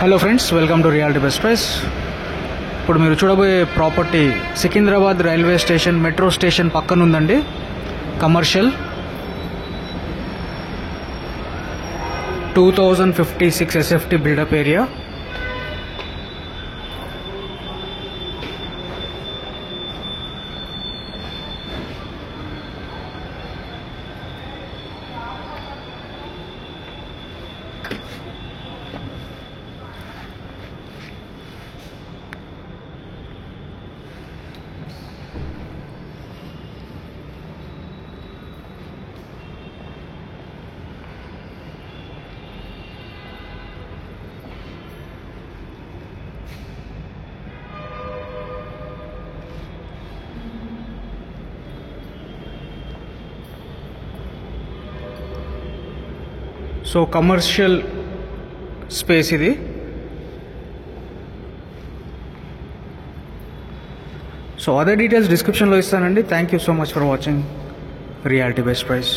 Hello friends, welcome to reality best price. ఇప్పుడు మీరు చూడబోయే property Secunderabad railway station metro station పక్కన ఉందండి. Commercial 2056 SFT built up area. So commercial space ఇది. So other details డిస్క్రిప్షన్లో ఇస్తానండి. Thank you so much for watching reality best price.